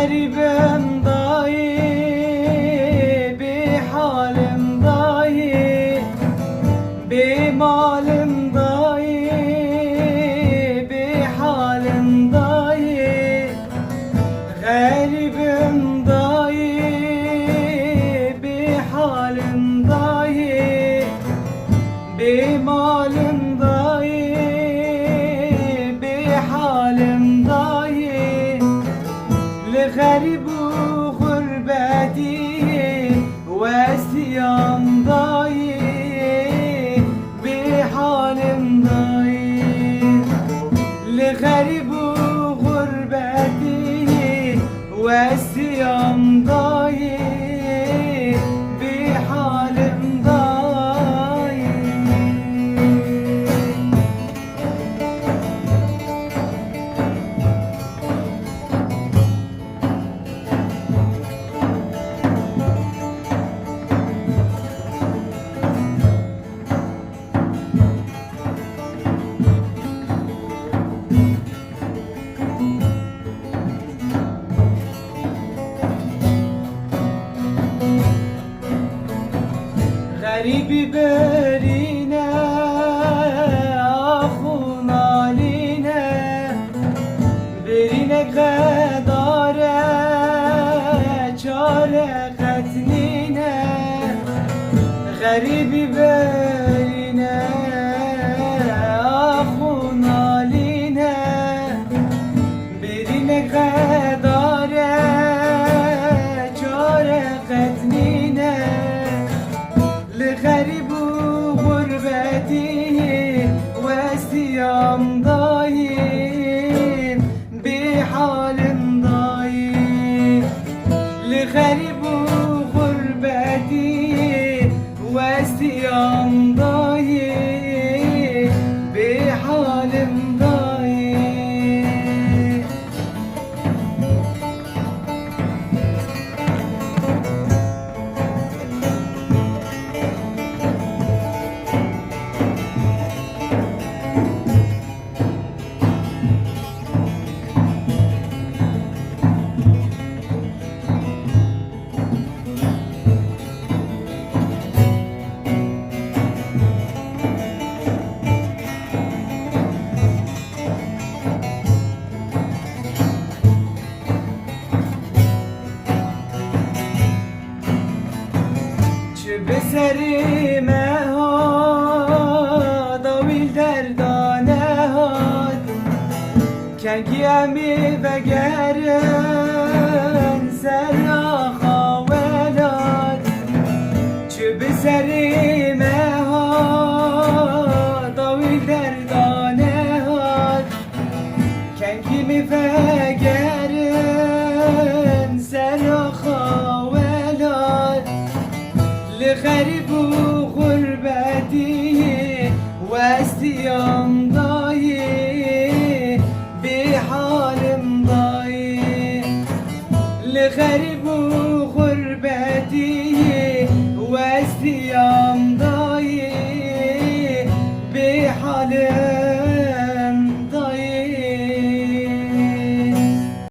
Garibim dahi, bir halim dahi, bir malim dahi, bir halim dahi. Garibim dahi, bir halim dahi, bir malim dahi, bir halim dahi. لغريب غربتي واستيام ضاي بحال ضاي لغريب غربتي واستيام ضاي بحال ضاي. غريبي برينا أخونا لينا برينا غدارة çare قتلينا غريبي برينا أخونا لينا برينا غدارة çare قتلينا لغريب غربتي واستيام ضايم بحال ضايم لغريب غربتي واستيام ضايم بحال ضايم. بسري ما هاد طويل دردانه هاد كنگی امی بگرن سر خاولاد چه بسري ما هاد طويل دردانه هاد کنگی می بگرن سر خاولاد لغريب غربتي واستيام ضاي بحال ضاي لغريب غربتي واستيام ضاي بحال